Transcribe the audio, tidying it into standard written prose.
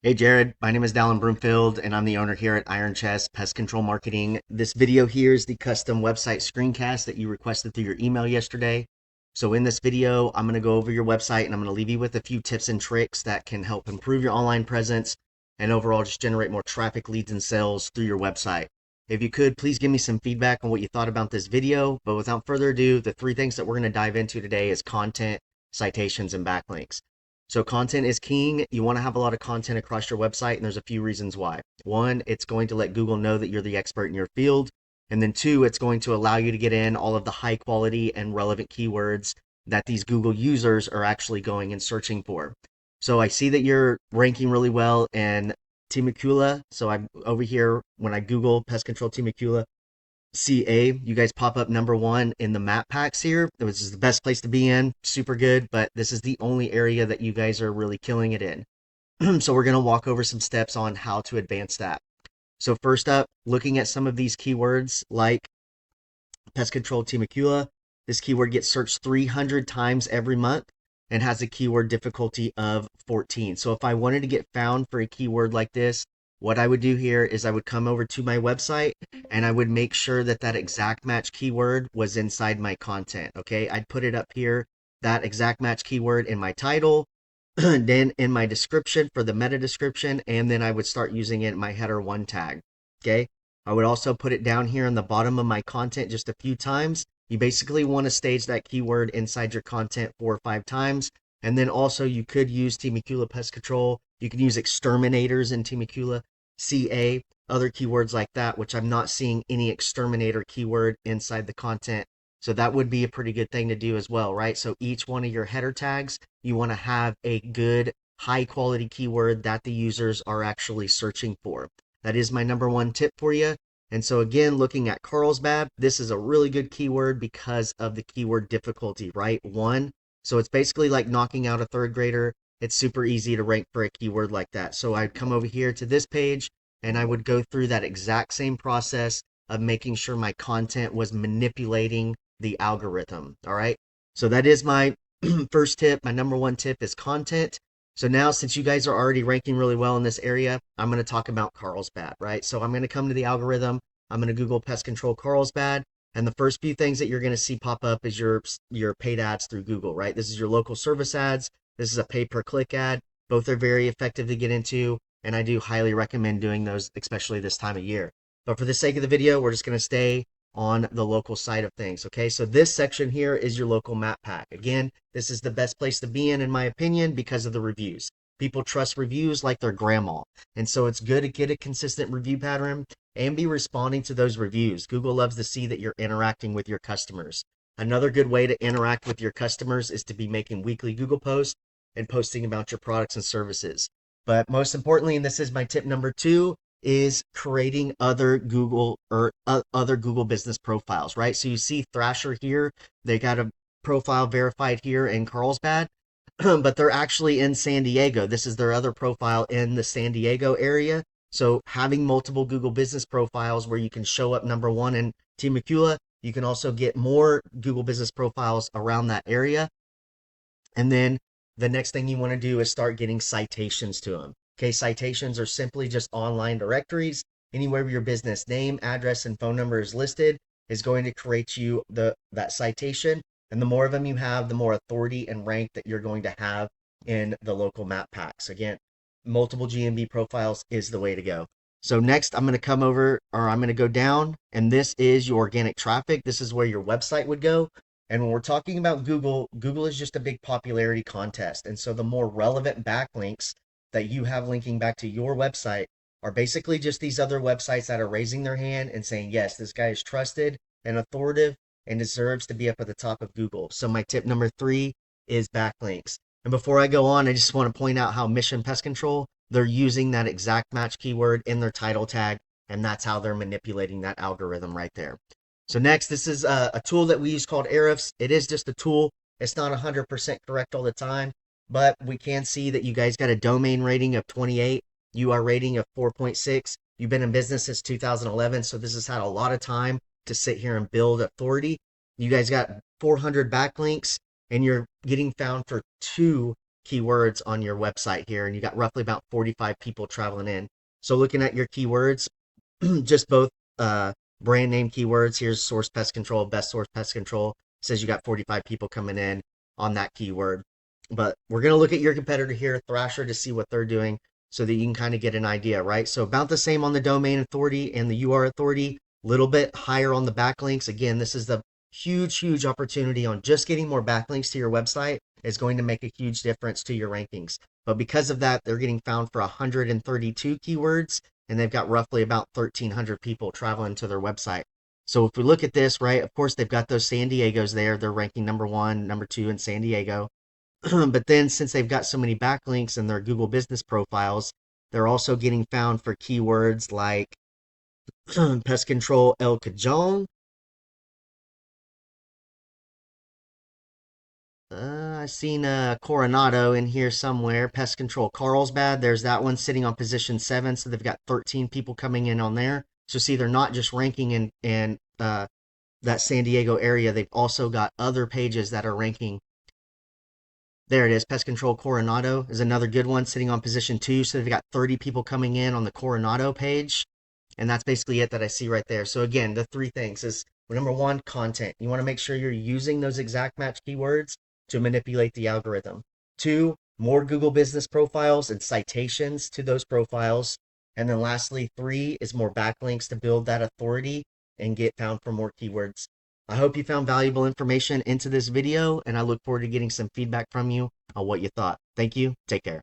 Hey Jared, my name is Dallin Broomfield and I'm the owner here at Iron Chest Pest Control Marketing. This video here is the custom website screencast that you requested through your email yesterday. So in this video, I'm going to go over your website and I'm going to leave you with a few tips and tricks that can help improve your online presence and overall just generate more traffic, leads, and sales through your website. If you could, please give me some feedback on what you thought about this video. But without further ado, the three things that we're going to dive into today is content, citations, and backlinks. So content is king. You want to have a lot of content across your website, and there's a few reasons why. One, it's going to let Google know that you're the expert in your field. And then two, it's going to allow you to get in all of the high quality and relevant keywords that these Google users are actually going and searching for. So I see that you're ranking really well in Temecula. So I'm over here when I Google pest control Temecula, CA, you guys pop up number one in the map packs here. This is the best place to be in, super good, but this is the only area that you guys are really killing it in. So we're going to walk over some steps on how to advance that. So first up, looking at some of these keywords like pest control Temecula, this keyword gets searched 300 times every month and has a keyword difficulty of 14. So if I wanted to get found for a keyword like this, what I would do here is I would come over to my website and I would make sure that that exact match keyword was inside my content. Okay, I'd put it up here, that exact match keyword in my title, then in my description for the meta description, and then I would start using it in my header one tag. Okay, I would also put it down here on the bottom of my content just a few times. You basically want to stage that keyword inside your content 4 or 5 times. And then also you could use Temecula Pest Control. You can use exterminators in Temecula, CA, other keywords like that, which I'm not seeing any exterminator keyword inside the content. So that would be a pretty good thing to do as well, right? So each one of your header tags, you want to have a good high quality keyword that the users are actually searching for. That is my number one tip for you. And so again, looking at Carlsbad, this is a really good keyword because of the keyword difficulty, right? 1. So it's basically like knocking out a third grader. It's super easy to rank for a keyword like that. So I'd come over here to this page and I would go through that exact same process of making sure my content was manipulating the algorithm. All right. So that is my first tip. My number one tip is content. So now, since you guys are already ranking really well in this area, I'm going to talk about Carlsbad, right? So I'm going to come to the algorithm. I'm going to Google pest control Carlsbad. And the first few things that you're going to see pop up is your paid ads through Google, right? This is your local service ads. This is a pay per click ad. Both are very effective to get into. And I do highly recommend doing those, especially this time of year. But for the sake of the video, we're just going to stay on the local side of things. Okay, so this section here is your local map pack. Again, this is the best place to be in my opinion, because of the reviews. People trust reviews like their grandma. And so it's good to get a consistent review pattern and be responding to those reviews. Google loves to see that you're interacting with your customers. Another good way to interact with your customers is to be making weekly Google posts and posting about your products and services. But most importantly, and this is my tip number 2, is creating other Google business profiles, right? So you see Thrasher here, they got a profile verified here in Carlsbad, but they're actually in San Diego. This is their other profile in the San Diego area. So having multiple Google business profiles where you can show up number one in Temecula, you can also get more Google business profiles around that area. And then the next thing you want to do is start getting citations to them. Okay, citations are simply just online directories. Anywhere your business name, address, and phone number is listed is going to create you that citation. And the more of them you have, the more authority and rank that you're going to have in the local map packs. Again, multiple GMB profiles is the way to go. So next I'm going to come over, or I'm going to go down, and this is your organic traffic. This is where your website would go. And when we're talking about Google, Google is just a big popularity contest. And so the more relevant backlinks that you have linking back to your website are basically just these other websites that are raising their hand and saying, yes, this guy is trusted and authoritative and deserves to be up at the top of Google. So my tip number 3 is backlinks. And before I go on, I just want to point out how Mission Pest Control, they're using that exact match keyword in their title tag, and that's how they're manipulating that algorithm right there. So next, this is a tool that we use called Ahrefs. It is just a tool. It's not 100% correct all the time, but we can see that you guys got a domain rating of 28, UR rating of 4.6. You've been in business since 2011, so this has had a lot of time to sit here and build authority. You guys got 400 backlinks, and you're getting found for 2 keywords on your website here, and you got roughly about 45 people traveling in. So looking at your keywords, just both brand name keywords. Here's Source Pest Control, Best Source Pest Control. It says you got 45 people coming in on that keyword. But we're going to look at your competitor here, Thrasher, to see what they're doing so that you can kind of get an idea, right? So about the same on the domain authority and the UR authority, a little bit higher on the backlinks. Again, this is the huge opportunity on just getting more backlinks to your website is going to make a huge difference to your rankings. But because of that, they're getting found for 132 keywords, and they've got roughly about 1,300 people traveling to their website. So if we look at this, right, of course, they've got those San Diegos there. They're ranking number 1, number 2 in San Diego. But then since they've got so many backlinks in their Google business profiles, they're also getting found for keywords like pest control El Cajon. I've seen Coronado in here somewhere. Pest control Carlsbad. There's that one sitting on position 7. So they've got 13 people coming in on there. So see, they're not just ranking in that San Diego area. They've also got other pages that are ranking. There it is. Pest Control Coronado is another good one sitting on position 2. So they've got 30 people coming in on the Coronado page. And that's basically it that I see right there. So again, the 3 things is number 1, content. You want to make sure you're using those exact match keywords to manipulate the algorithm. 2, more Google business profiles and citations to those profiles. And then lastly, 3 is more backlinks to build that authority and get found for more keywords. I hope you found valuable information into this video, and I look forward to getting some feedback from you on what you thought. Thank you. Take care.